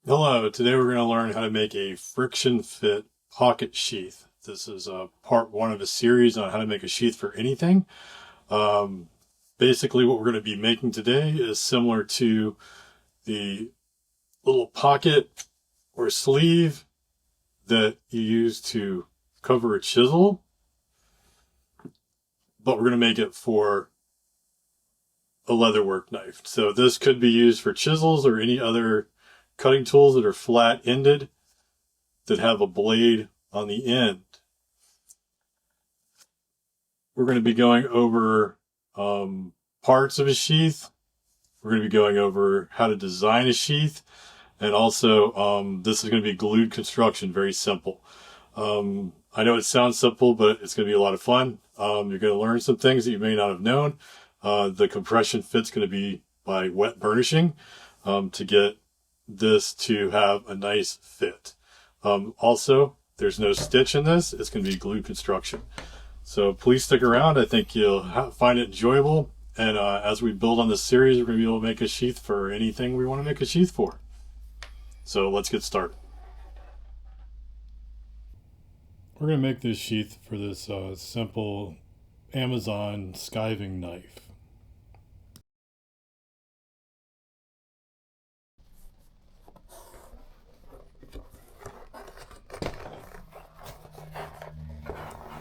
Hello, today we're going to learn how to make a friction fit pocket sheath. This is part one of a series on how to make a sheath for anything. Um, Basically what we're going to be making today is similar to the little pocket or sleeve that you use to cover a chisel, but we're going to make it for a leatherwork knife. So this could be used for chisels or any other cutting tools that are flat ended that have a blade on the end. We're going to be going over parts of a sheath. We're going to be going over how to design a sheath. And also, this is going to be glued construction, very simple. I know it sounds simple, but it's going to be a lot of fun. You're going to learn some things that you may not have known. The compression fit's going to be by wet burnishing to get this to have a nice fit. Also, there's no stitch in this. It's going to be glued construction. So please stick around. I think you'll find it enjoyable. And as we build on this series, we're going to be able to make a sheath for anything we want to make a sheath for. So let's get started. We're going to make this sheath for this simple Amazon skiving knife.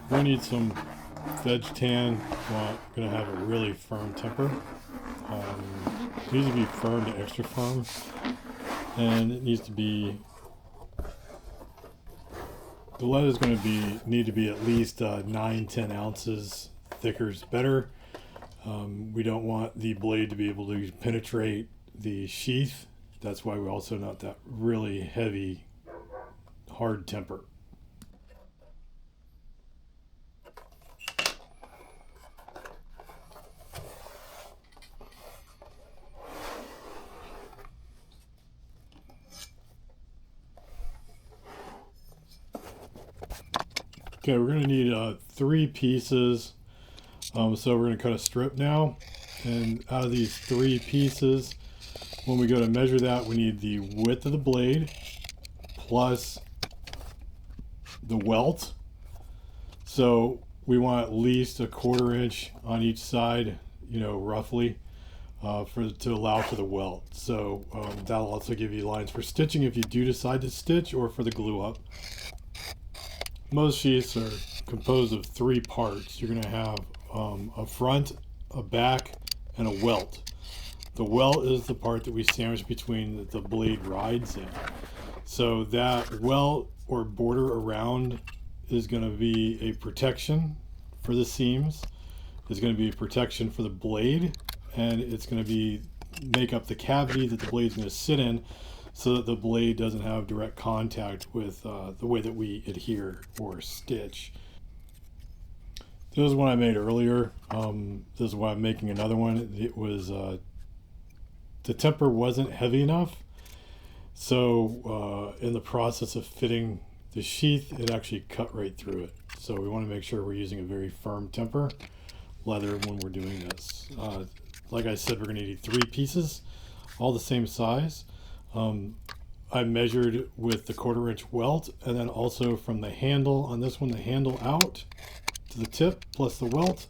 We need some veg tan. We're going to have a really firm temper. It needs to be firm to extra firm, and it needs to be. The lead is going to need to be at least 9-10 ounces. Thicker is better. We don't want the blade to be able to penetrate the sheath. That's why we also want that really heavy, hard temper. Okay, we're going to need 3 pieces. So we're going to cut a strip now. And out of these 3 pieces, when we go to measure that, we need the width of the blade plus the welt. So we want at least a 1/4 inch on each side, roughly, to allow for the welt. So that'll also give you lines for stitching if you do decide to stitch, or for the glue up. Most sheaths are composed of 3 parts. You're going to have a front, a back, and a welt. The welt is the part that we sandwich between the blade rides in. So that welt or border around is going to be a protection for the seams. It's going to be a protection for the blade, and it's going to make up the cavity that the blade is going to sit in, so that the blade doesn't have direct contact with the way that we adhere or stitch. This is one I made earlier. This is why I'm making another one. It was the temper wasn't heavy enough, so in the process of fitting the sheath, it actually cut right through it. So we want to make sure we're using a very firm temper leather when we're doing this. Like I said, we're going to need 3 pieces, all the same size. I measured with the 1/4 inch welt, and then also from the handle on this one, the handle out to the tip plus the welt,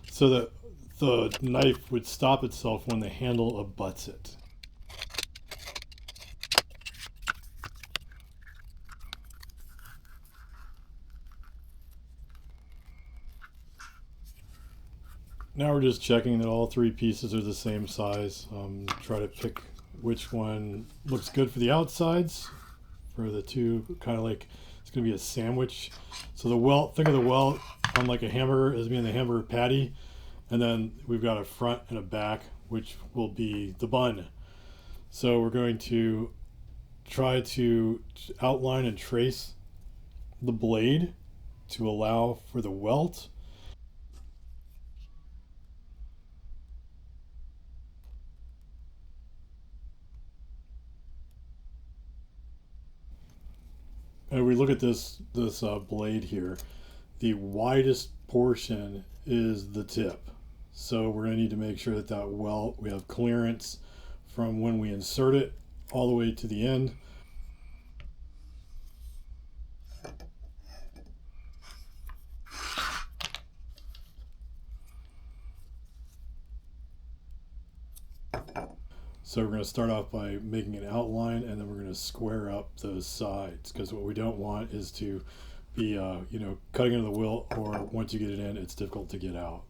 so that the knife would stop itself when the handle abuts it. Now we're just checking that all 3 pieces are the same size. Try to pick which one looks good for the outsides, for the two, kind of like it's going to be a sandwich. So the welt, think of the welt on like a hamburger as being the hamburger patty, and then we've got a front and a back, which will be the bun. So we're going to try to outline and trace the blade to allow for the welt. And we look at this blade here. The widest portion is the tip. So we're going to need to make sure that welt, we have clearance from when we insert it all the way to the end. So we're going to start off by making an outline, and then we're going to square up those sides, because what we don't want is to be cutting into the wilt, or once you get it in, it's difficult to get out.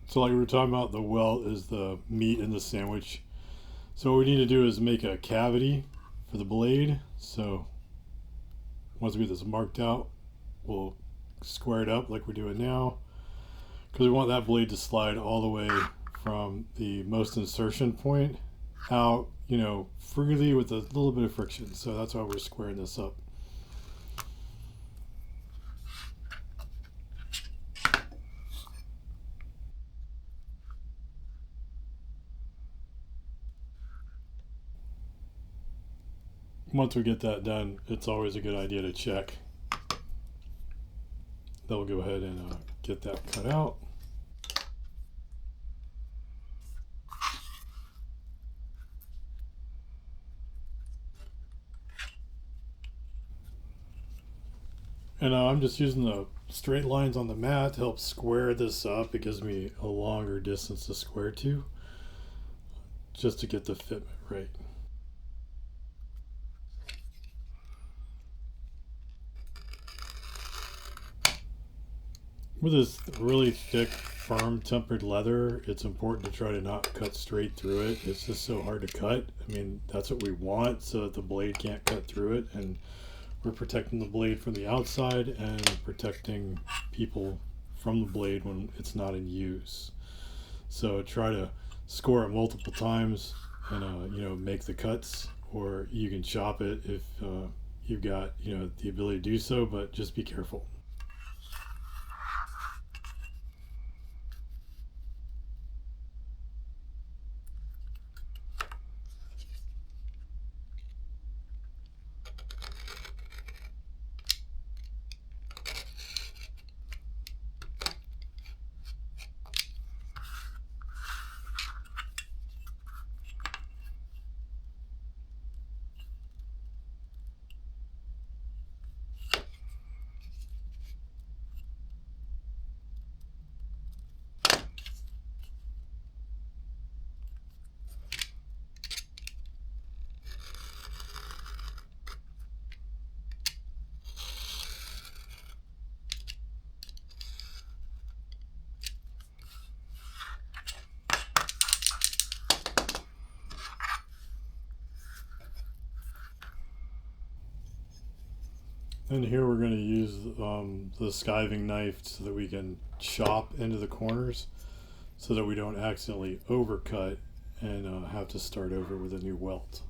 So like we were talking about, the welt is the meat in the sandwich. So what we need to do is make a cavity for the blade. So once we get this marked out, we'll square it up like we're doing now, because we want that blade to slide all the way from the most insertion point out, freely with a little bit of friction. So that's why we're squaring this up. Once we get that done, it's always a good idea to check. Then we'll go ahead and get that cut out. And I'm just using the straight lines on the mat to help square this up. It gives me a longer distance to square to, just to get the fitment right. With this really thick, firm tempered leather, it's important to try to not cut straight through it. It's just so hard to cut. I mean, that's what we want, so that the blade can't cut through it, and we're protecting the blade from the outside and protecting people from the blade when it's not in use. So try to score it multiple times and make the cuts, or you can chop it if you've got the ability to do so, but just be careful. And here we're going to use the skiving knife so that we can chop into the corners, so that we don't accidentally overcut and have to start over with a new welt.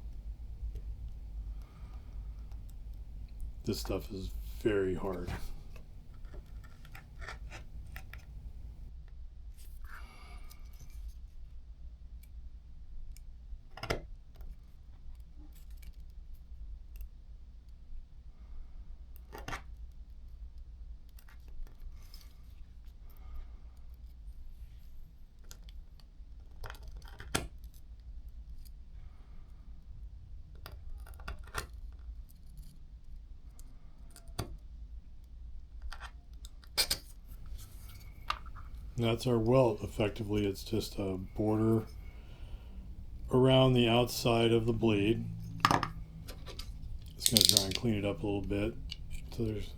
This stuff is very hard. And that's our welt. Effectively, it's just a border around the outside of the blade. Just going to try and clean it up a little bit so there's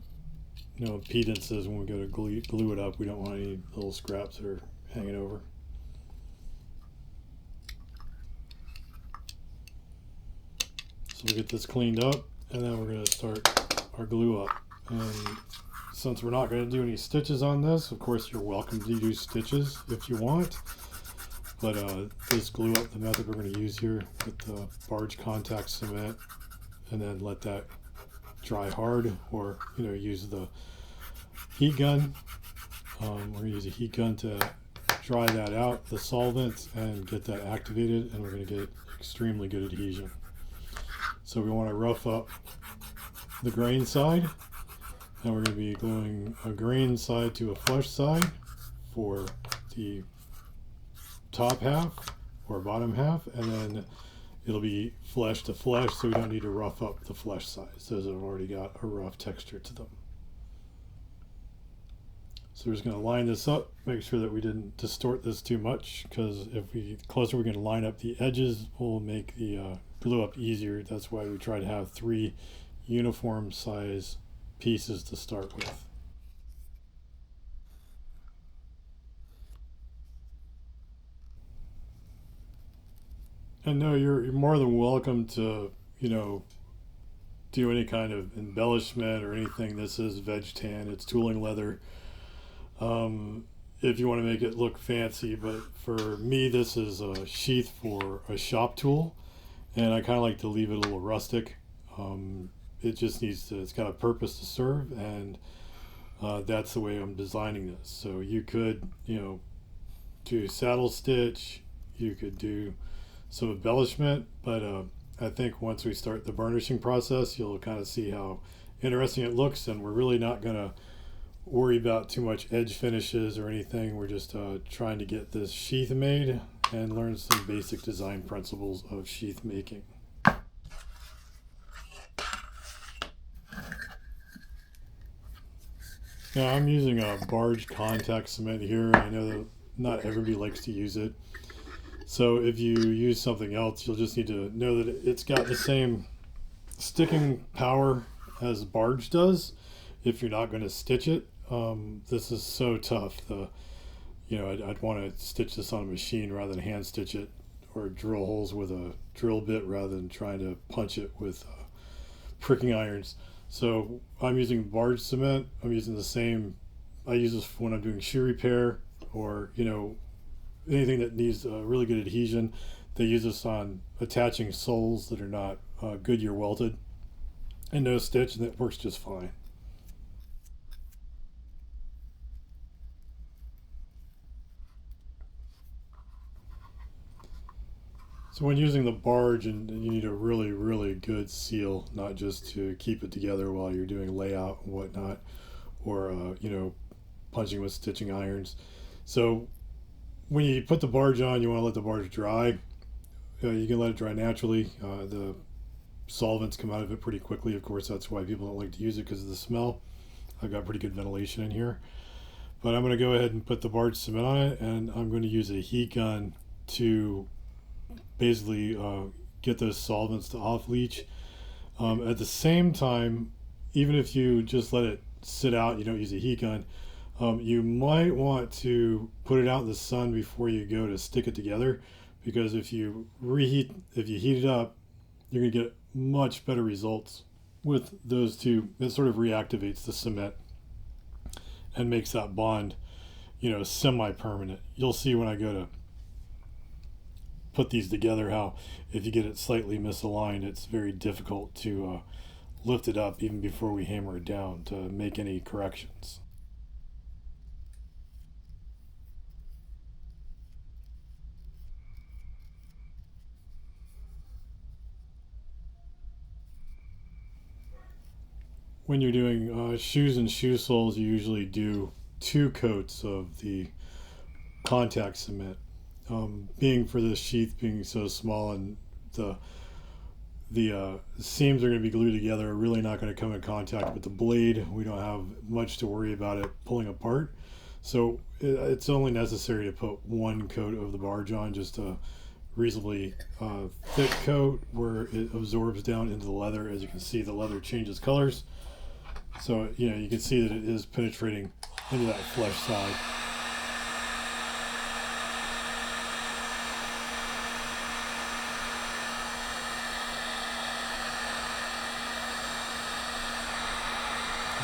no impedances when we go to glue it up. We don't want any little scraps that are hanging over. So we get this cleaned up, and then we're going to start our glue up. And since we're not going to do any stitches on this, of course you're welcome to do stitches if you want, but this glue up, the method we're going to use here with the barge contact cement, and then let that dry hard, or use the heat gun. We're going to use a heat gun to dry that out, the solvent, and get that activated, and we're going to get extremely good adhesion. So we want to rough up the grain side, and we're going to be gluing a grain side to a flush side for the top half or bottom half, and then it'll be flesh to flesh, so we don't need to rough up the flesh sides. Those have already got a rough texture to them. So we're just going to line this up, make sure that we didn't distort this too much, because if we closer we're going to line up the edges, we'll make the glue up easier. That's why we try to have 3 uniform size pieces to start with. And no, you're more than welcome to, do any kind of embellishment or anything. This is veg tan, it's tooling leather. If you want to make it look fancy, but for me, this is a sheath for a shop tool, and I kind of like to leave it a little rustic. It just needs to, it's got a purpose to serve, and that's the way I'm designing this. So you could, do saddle stitch, you could do some embellishment, but I think once we start the burnishing process, you'll kind of see how interesting it looks, and we're really not going to worry about too much edge finishes or anything. We're just trying to get this sheath made and learn some basic design principles of sheath making. Now I'm using a barge contact cement here. I know that not everybody likes to use it. So if you use something else, you'll just need to know that it's got the same sticking power as barge does if you're not going to stitch it. This is so tough. I'd want to stitch this on a machine rather than hand stitch it, or drill holes with a drill bit rather than trying to punch it with pricking irons. So I'm using barge cement. I'm using the same. I use this when I'm doing shoe repair, or anything that needs really good adhesion. They use this on attaching soles that are not Goodyear welted and no stitch, and it works just fine. So when using the barge, and you need a really, really good seal, not just to keep it together while you're doing layout and whatnot, or punching with stitching irons. So when you put the barge on, you want to let the barge dry. You can let it dry naturally. The solvents come out of it pretty quickly. Of course, that's why people don't like to use it, because of the smell. I've got pretty good ventilation in here. But I'm going to go ahead and put the barge cement on it, and I'm going to use a heat gun to basically get those solvents to off leach. At the same time, even if you just let it sit out, you don't use a heat gun, you might want to put it out in the sun before you go to stick it together, because if you heat it up, you're going to get much better results with those two. It sort of reactivates the cement and makes that bond, semi-permanent. You'll see when I go to put these together how if you get it slightly misaligned, it's very difficult to lift it up even before we hammer it down to make any corrections. When you're doing shoes and shoe soles, you usually do 2 coats of the contact cement. Being for this sheath being so small, and the seams are going to be glued together, are really not going to come in contact with the blade. We don't have much to worry about it pulling apart. So it's only necessary to put 1 coat of the barge on, just a reasonably thick coat where it absorbs down into the leather. As you can see, the leather changes colors. So, you can see that it is penetrating into that flesh side.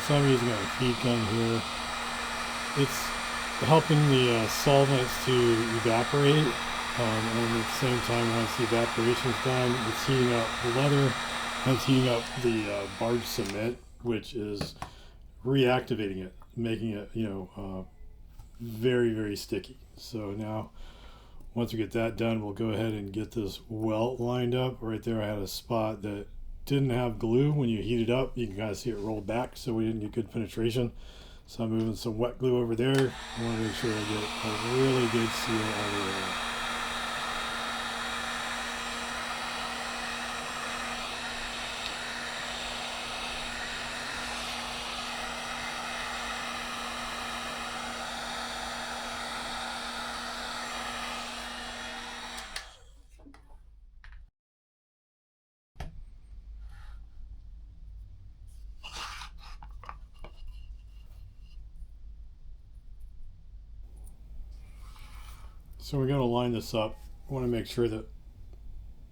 So I'm using a heat gun here. It's helping the solvents to evaporate, and at the same time, once the evaporation's done, it's heating up the leather, That's heating up the barge cement, which is reactivating it, making it, very, very sticky. So now, once we get that done, we'll go ahead and get this welt lined up. Right there, I had a spot that didn't have glue. When you heat it up, you can kind of see it roll back, so we didn't get good penetration. So I'm moving some wet glue over there. I want to make sure I get a really good seal all the way around. So we're going to line this up. I want to make sure that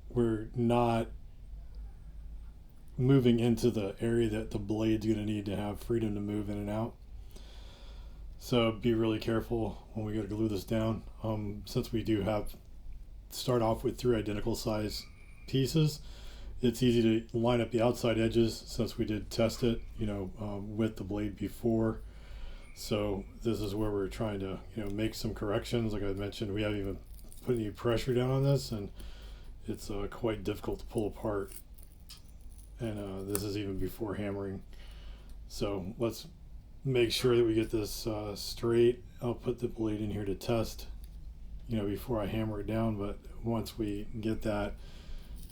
we're not moving into the area that the blade's going to need to have freedom to move in and out. So be really careful when we go to glue this down. Since we do start off with 3 identical size pieces, it's easy to line up the outside edges since we did test it, with the blade before. So this is where we're trying to, make some corrections. Like I mentioned, we haven't even put any pressure down on this, and it's quite difficult to pull apart. And this is even before hammering. So let's make sure that we get this straight. I'll put the blade in here to test, before I hammer it down. But once we get that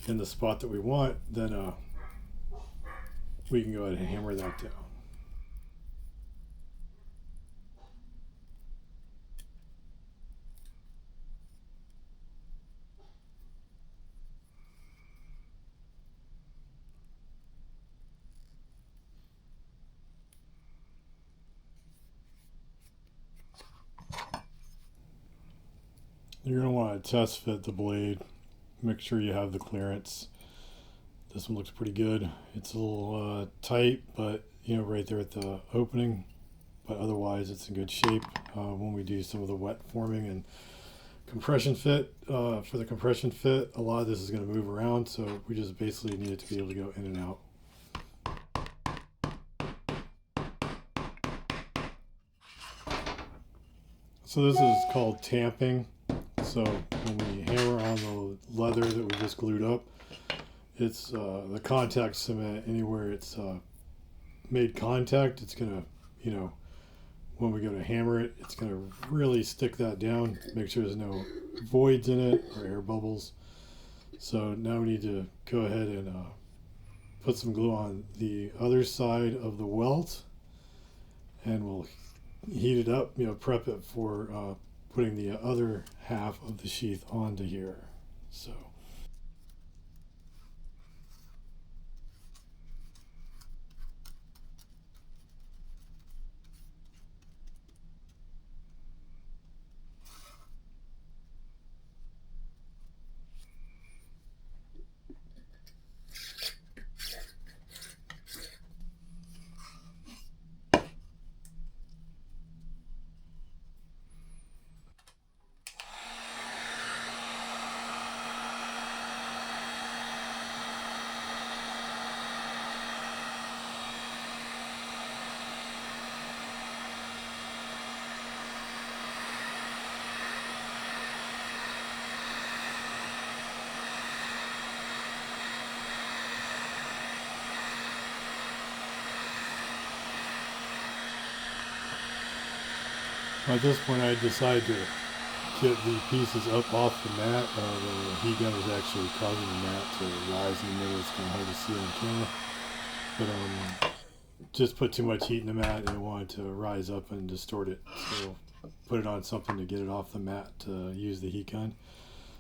in the spot that we want, then we can go ahead and hammer that down. You're going to want to test fit the blade, make sure you have the clearance. This one looks pretty good. It's a little tight, but right there at the opening, but otherwise it's in good shape. When we do some of the wet forming and compression fit, for the compression fit, a lot of this is going to move around, so we just basically need it to be able to go in and out. So this is called tamping. So when we hammer on the leather that we just glued up, it's the contact cement. Anywhere it's made contact, it's gonna, when we go to hammer it, it's gonna really stick that down. Make sure there's no voids in it or air bubbles. So now we need to go ahead and put some glue on the other side of the welt, and we'll heat it up. Prep it for putting the other half of the sheath onto here. So at this point, I decided to get the pieces up off the mat. The heat gun was actually causing the mat to rise in the middle. It's kind of hard to see on camera, but just put too much heat in the mat and it wanted to rise up and distort it. So put it on something to get it off the mat to use the heat gun.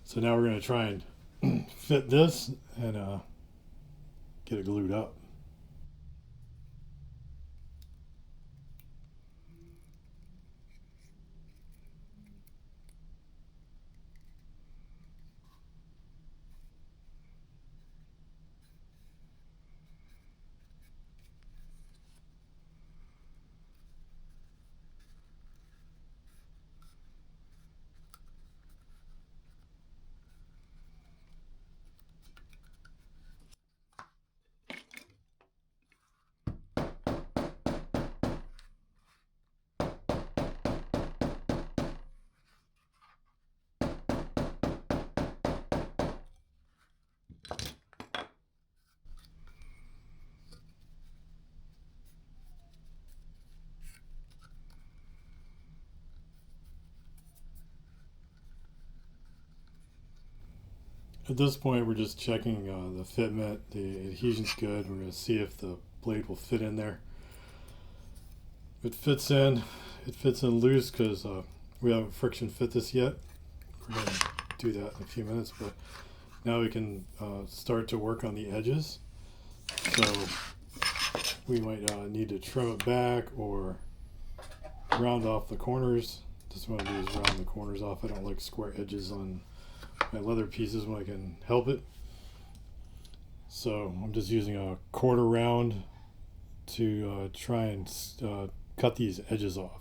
So now we're going to try and fit this and get it glued up. At this point, we're just checking the fitment. The adhesion's good. We're going to see if the blade will fit in there. If it fits in, it fits in loose because we haven't friction fit this yet. We're going to do that in a few minutes, but now we can start to work on the edges. So we might need to trim it back or round off the corners. Just what I do is round the corners off. I don't like square edges on my leather pieces when I can help it. So I'm just using a quarter round to try and cut these edges off.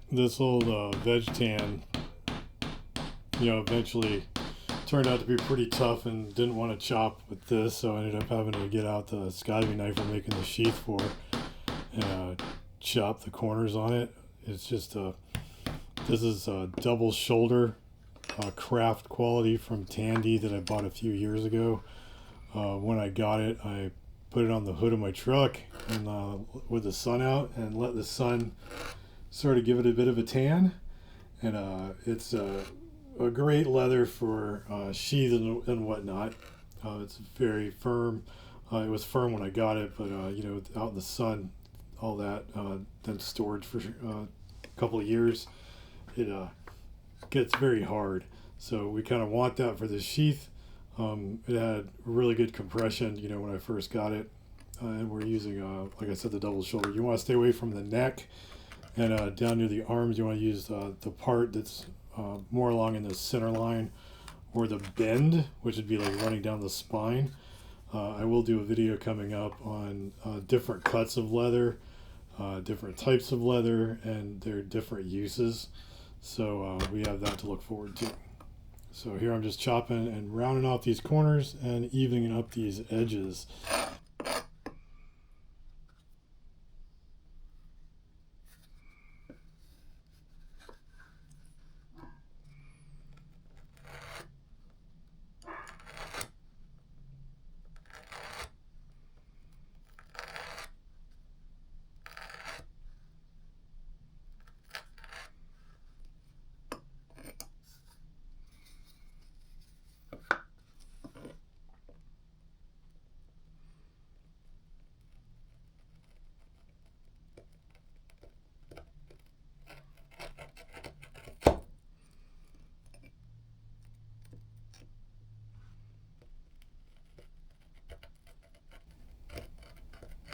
This old veg tan, eventually turned out to be pretty tough and didn't want to chop with this, so I ended up having to get out the scivvy knife I'm making the sheath for and chop the corners on it. It's just this is a double shoulder craft quality from Tandy that I bought a few years ago. When I got it, I put it on the hood of my truck and with the sun out and let the sun sort of give it a bit of a tan. And it's a great leather for sheath and whatnot. It's very firm. It was firm when I got it, but out in the sun, all that, then stored for a couple of years, it gets very hard. So we kind of want that for the sheath. It had really good compression, when I first got it. And we're using, like I said, the double shoulder. You want to stay away from the neck, and down near the arms, you want to use the part that's more along in the center line, or the bend, which would be like running down the spine. I will do a video coming up on different cuts of leather, different types of leather, and their different uses. So we have that to look forward to. So here I'm just chopping and rounding off these corners and evening up these edges.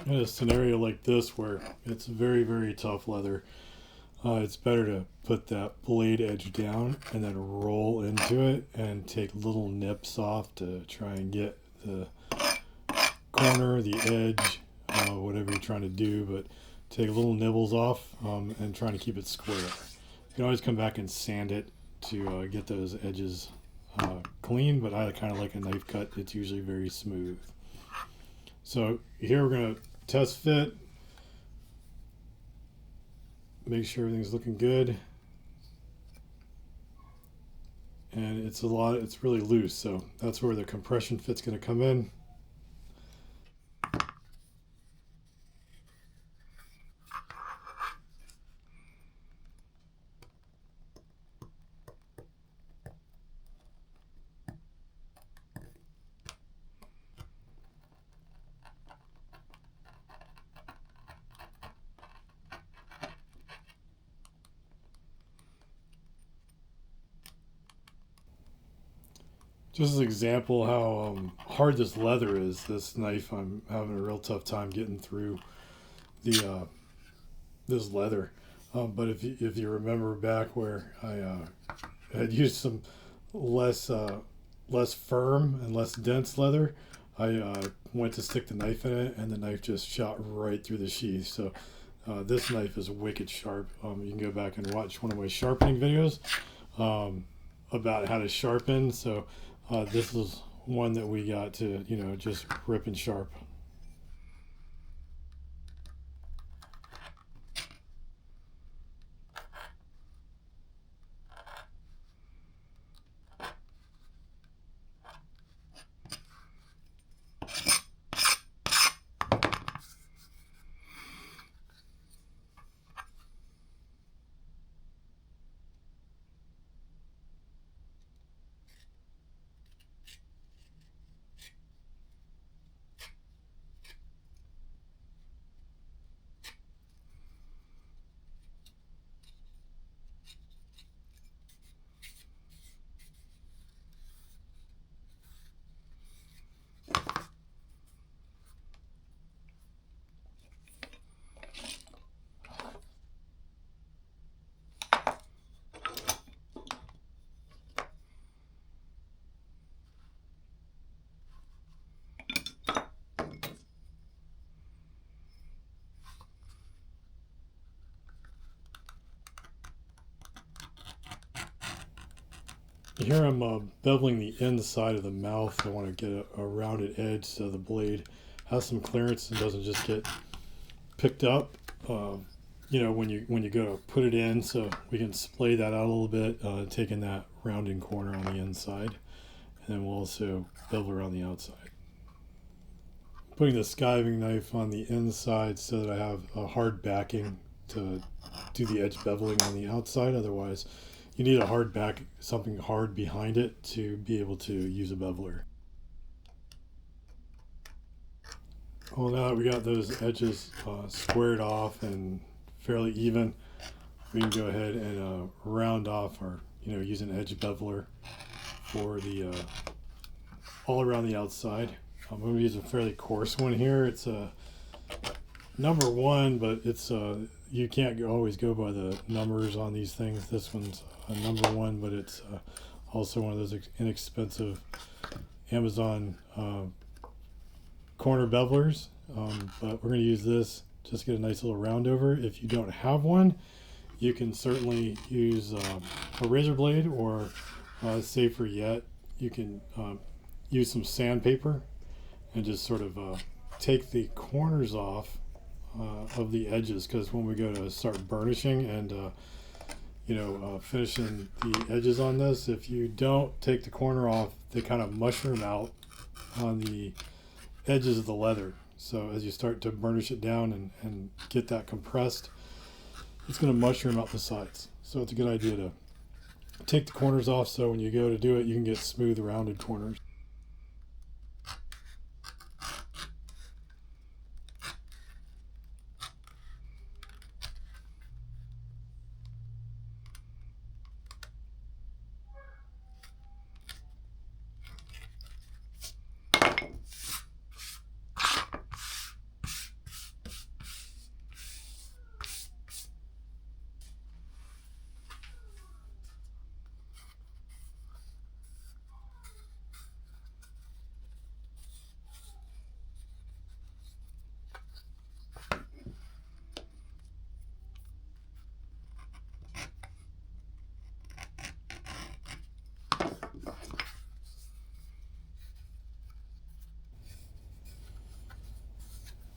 In a scenario like this where it's very, very tough leather, it's better to put that blade edge down and then roll into it and take little nips off to try and get the corner, the edge, whatever you're trying to do, but take little nibbles off and trying to keep it square. You can always come back and sand it to get those edges clean, but I kind of like a knife cut. It's usually very smooth. So here we're going to test fit, make sure everything's looking good, and it's really loose, so that's where the compression fit's going to come in. Just as an example how hard this leather is, this knife, I'm having a real tough time getting through the this leather. But if you remember back where I had used some less firm and less dense leather, I went to stick the knife in it, and the knife just shot right through the sheath. So this knife is wicked sharp. You can go back and watch one of my sharpening videos about how to sharpen. So this is one that we got to, just rip and sharp. Here I'm beveling the inside of the mouth. I want to get a rounded edge so the blade has some clearance and doesn't just get picked up. When you go to put it in, so we can splay that out a little bit, taking that rounding corner on the inside, and then we'll also bevel around the outside. Putting the skiving knife on the inside so that I have a hard backing to do the edge beveling on the outside. Otherwise, you need a hard back, something hard behind it to be able to use a beveler. Well, now that we got those edges squared off and fairly even, we can go ahead and round off our, use an edge beveler for the all around the outside. I'm going to use a fairly coarse one here. It's a number 1, but it's you can't always go by the numbers on these things. This one's a number 1, but it's also one of those inexpensive Amazon corner bevelers. But we're going to use this, just get a nice little round over. If you don't have one, you can certainly use a razor blade, or safer yet, you can use some sandpaper and just sort of take the corners off of the edges, because when we go to start burnishing and finishing the edges on this, if you don't take the corner off, they kind of mushroom out on the edges of the leather. So as you start to burnish it down and get that compressed, it's going to mushroom out the sides. So it's a good idea to take the corners off, so when you go to do it, you can get smooth rounded corners.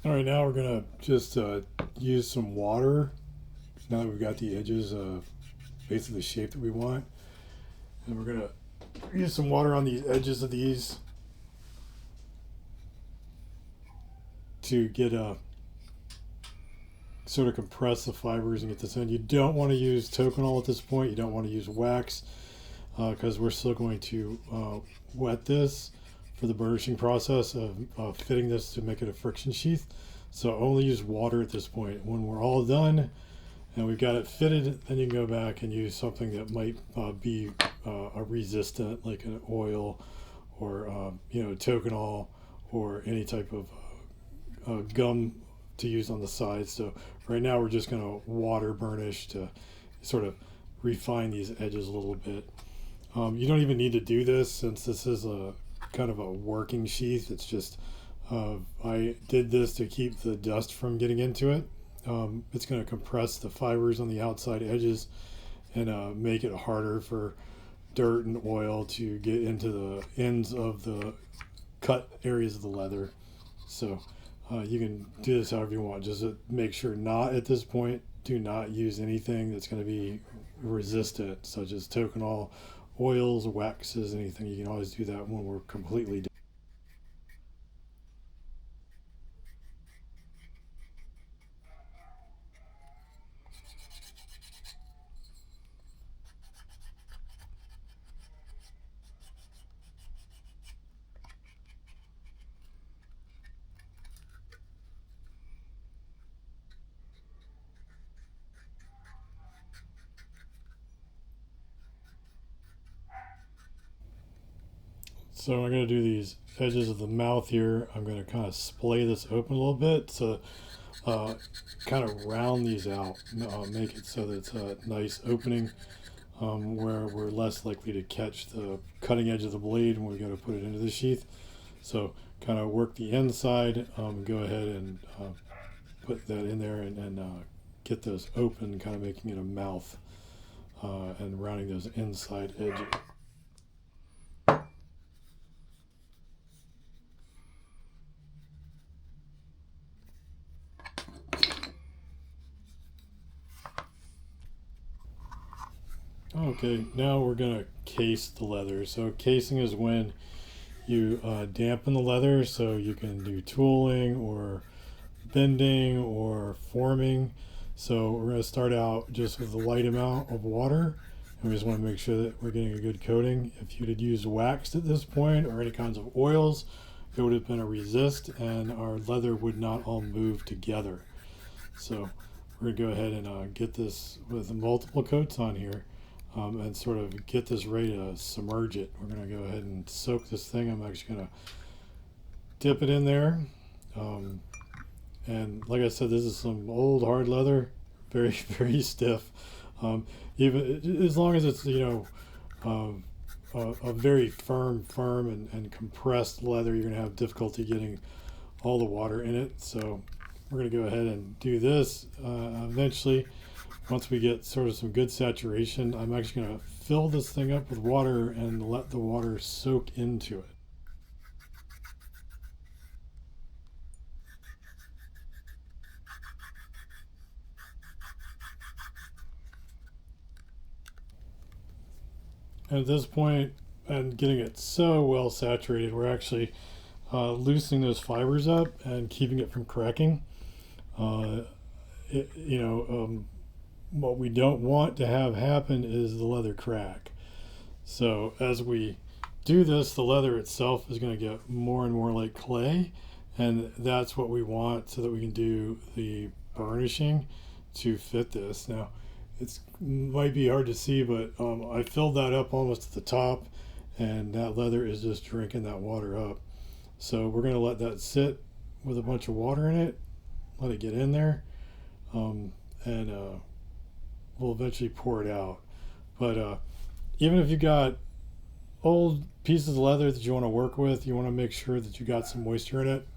All right, now we're gonna just use some water. Now that we've got the edges basically the shape that we want, and we're gonna use some water on the edges of these to get sort of compress the fibers and get this in. You don't want to use toconol at this point. You don't want to use wax because we're still going to wet this for the burnishing process of fitting this to make it a friction sheath. So only use water at this point. When we're all done and we've got it fitted, then you can go back and use something that might be a resistant, like an oil or toconol or any type of gum to use on the sides. So right now we're just going to water burnish to sort of refine these edges a little bit. You don't even need to do this since this is a kind of a working sheath. It's just I did this to keep the dust from getting into it. It's going to compress the fibers on the outside edges and make it harder for dirt and oil to get into the ends of the cut areas of the leather. So you can do this however you want. Just make sure not at this point. Do not use anything that's going to be resistant, such as toconol, oils, waxes, anything. You can always do that when we're completely done. So I'm going to do these edges of the mouth here. I'm going to kind of splay this open a little bit to kind of round these out, make it so that it's a nice opening where we're less likely to catch the cutting edge of the blade when we go to put it into the sheath. So kind of work the inside, go ahead and put that in there and get those open, kind of making it a mouth and rounding those inside edges. Okay, now we're going to case the leather. So casing is when you dampen the leather so you can do tooling or bending or forming. So we're going to start out just with a light amount of water, and we just want to make sure that we're getting a good coating. If you'd used wax at this point or any kinds of oils, it would have been a resist and our leather would not all move together. So we're going to go ahead and get this with multiple coats on here. And sort of get this ready to submerge it. We're going to go ahead and soak this thing. I'm actually going to dip it in there. And like I said, this is some old hard leather, very, very stiff. Even as long as it's, a very firm and compressed leather, you're going to have difficulty getting all the water in it. So we're going to go ahead and do this eventually. Once we get sort of some good saturation, I'm actually going to fill this thing up with water and let the water soak into it. And at this point, and getting it so well saturated, we're actually loosening those fibers up and keeping it from cracking. What we don't want to have happen is the leather crack. So as we do this, the leather itself is going to get more and more like clay, and that's what we want so that we can do the burnishing to fit this. Now, it might be hard to see, but I filled that up almost at the top, and that leather is just drinking that water up. So we're going to let that sit with a bunch of water in it, let it get in there, and we'll eventually pour it out. But even if you got old pieces of leather that you want to work with, you want to make sure that you got some moisture in it.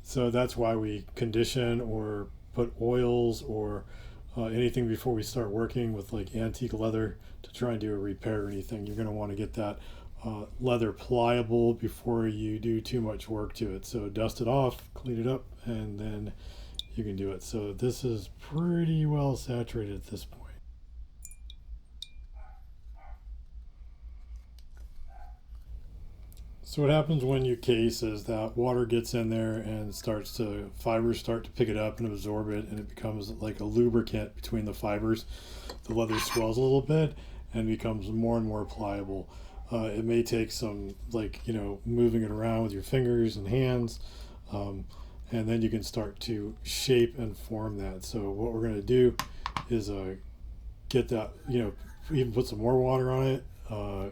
So that's why we condition or put oils or anything before we start working with like antique leather to try and do a repair or anything. You're going to want to get that leather pliable before you do too much work to it. So dust it off, clean it up, and then you can do it. So this is pretty well saturated at this point. So what happens when you case is that water gets in there and fibers start to pick it up and absorb it, and it becomes like a lubricant between the fibers. The leather swells a little bit and becomes more and more pliable. It may take some, moving it around with your fingers and hands, and then you can start to shape and form that. So what we're going to do is get that, even put some more water on it,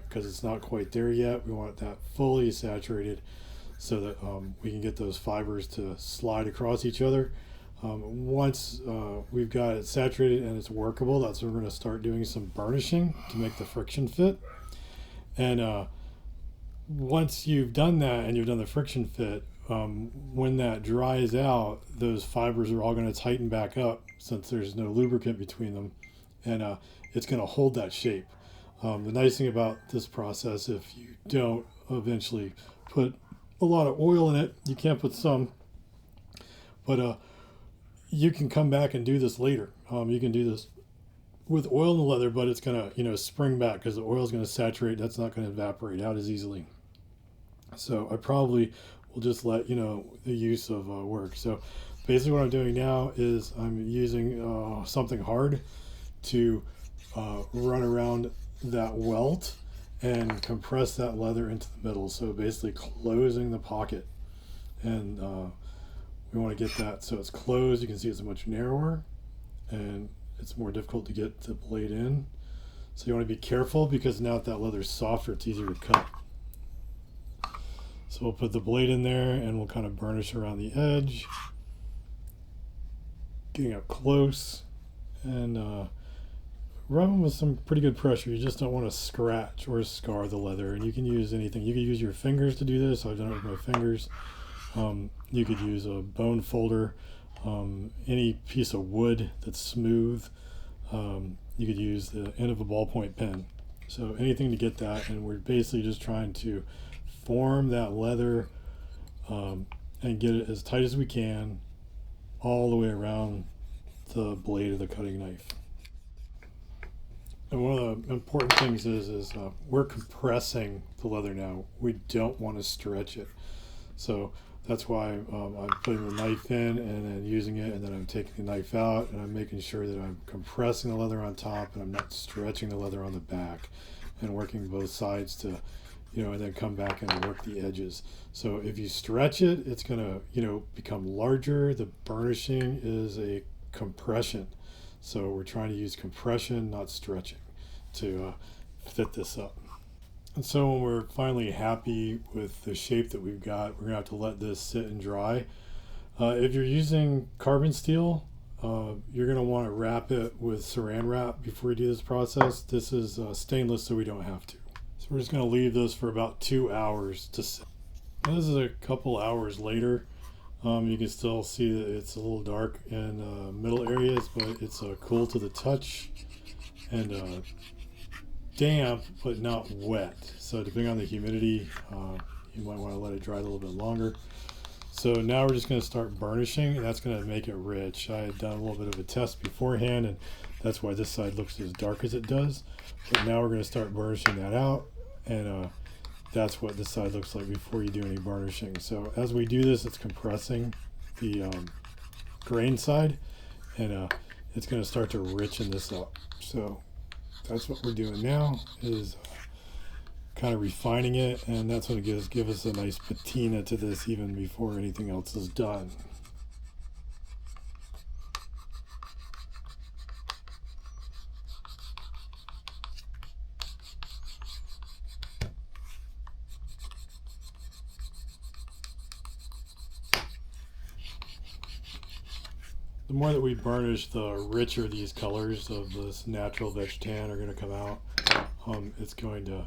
because it's not quite there yet. We want that fully saturated so that we can get those fibers to slide across each other. Once we've got it saturated and it's workable, that's when we're going to start doing some burnishing to make the friction fit. And once you've done that and you've done the friction fit, when that dries out, those fibers are all going to tighten back up since there's no lubricant between them, and it's going to hold that shape. The nice thing about this process, if you don't eventually put a lot of oil in it, you can't put some, but you can come back and do this later. You can do this with oil in the leather, but it's going to, spring back because the oil is going to saturate. That's not going to evaporate out as easily. So I probably will just let, the use of work. So basically what I'm doing now is I'm using something hard to run around that welt and compress that leather into the middle, so basically closing the pocket, and we want to get that so it's closed. You can see it's much narrower and it's more difficult to get the blade in, so you want to be careful because now that leather is softer, it's easier to cut. So we'll put the blade in there and we'll kind of burnish around the edge, getting up close, and rub them with some pretty good pressure. You just don't want to scratch or scar the leather. And you can use anything. You can use your fingers to do this. I've done it with my fingers. You could use a bone folder, any piece of wood that's smooth. You could use the end of a ballpoint pen. So anything to get that. And we're basically just trying to form that leather and get it as tight as we can all the way around the blade of the cutting knife. And one of the important things is we're compressing the leather now. We don't want to stretch it. So that's why I'm putting the knife in and then using it, and then I'm taking the knife out, and I'm making sure that I'm compressing the leather on top and I'm not stretching the leather on the back, and working both sides to, and then come back and work the edges. So if you stretch it, it's going to, become larger. The burnishing is a compression. So we're trying to use compression, not stretching, to fit this up. And so when we're finally happy with the shape that we've got, we're going to have to let this sit and dry. If you're using carbon steel, you're going to want to wrap it with saran wrap before you do this process. This is stainless, so we don't have to. So we're just going to leave this for about 2 hours to sit. And this is a couple hours later. You can still see that it's a little dark in middle areas, but it's cool to the touch and damp, but not wet. So depending on the humidity, you might want to let it dry a little bit longer. So now we're just going to start burnishing, and that's going to make it rich. I had done a little bit of a test beforehand, and that's why this side looks as dark as it does. But now we're going to start burnishing that out, and that's what this side looks like before you do any burnishing. So as we do this, it's compressing the grain side, and it's going to start to richen this up. So that's what we're doing now, is kind of refining it, and that's going to give us a nice patina to this even before anything else is done. The more that we burnish, the richer these colors of this natural veg tan are going to come out. It's going to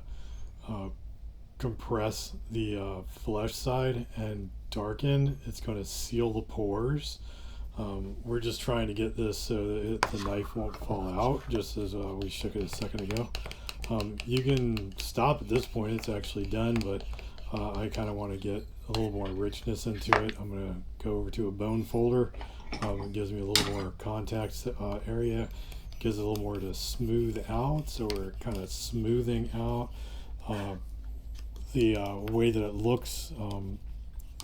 compress the flesh side and darken. It's going to seal the pores. We're just trying to get this so that the knife won't fall out, just as we shook it a second ago. You can stop at this point, it's actually done, but I kind of want to get a little more richness into it. I'm going to go over to a bone folder. It gives me a little more contact area, gives it a little more to smooth out, so we're kind of smoothing out the way that it looks,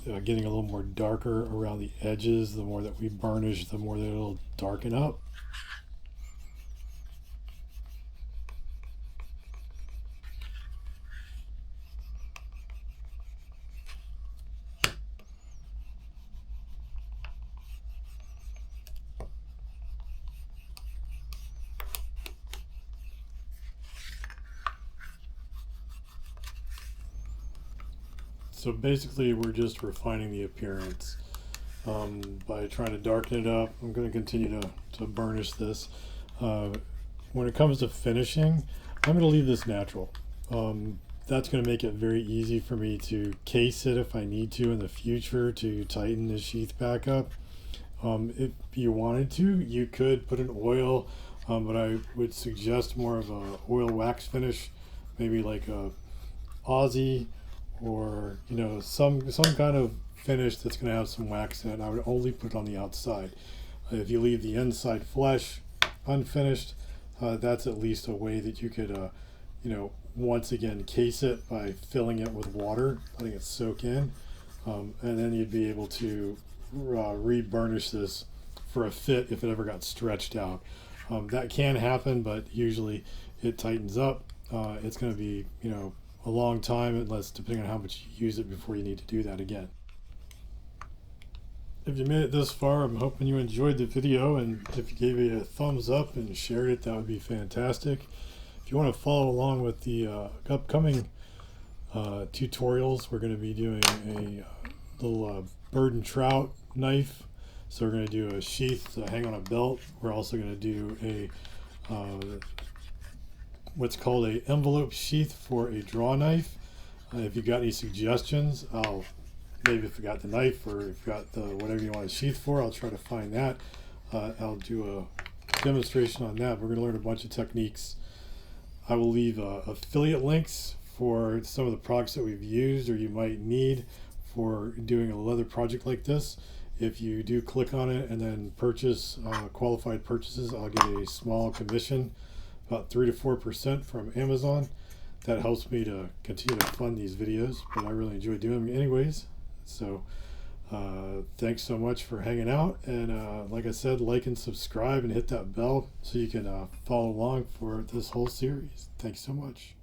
getting a little more darker around the edges. The more that we burnish, the more that it'll darken up. So basically we're just refining the appearance by trying to darken it up. I'm going to continue to burnish this. When it comes to finishing, I'm going to leave this natural. That's going to make it very easy for me to case it if I need to in the future to tighten the sheath back up. If you wanted to, you could put an oil, but I would suggest more of a oil wax finish, maybe like a Aussie, or some kind of finish that's going to have some wax in it. I would only put it on the outside. If you leave the inside flesh unfinished, that's at least a way that you could once again case it by filling it with water, letting it soak in, and then you'd be able to re-burnish this for a fit if it ever got stretched out. That can happen, but usually it tightens up. It's going to be a long time, unless depending on how much you use it before you need to do that again. If you made it this far, I'm hoping you enjoyed the video, and if you gave it a thumbs up and shared it, that would be fantastic. If you want to follow along with the upcoming tutorials, we're going to be doing a little bird and trout knife. So we're going to do a sheath to hang on a belt. We're also going to do a what's called a envelope sheath for a draw knife. If you got any suggestions, maybe if you got the knife or if you got the whatever you want a sheath for, I'll try to find that. I'll do a demonstration on that. We're going to learn a bunch of techniques. I will leave affiliate links for some of the products that we've used or you might need for doing a leather project like this. If you do click on it and then purchase qualified purchases, I'll get a small commission, about 3 to 4% from Amazon. That helps me to continue to fund these videos, but I really enjoy doing them anyways. So thanks so much for hanging out, and like I said, like and subscribe and hit that bell so you can follow along for this whole series. Thanks so much.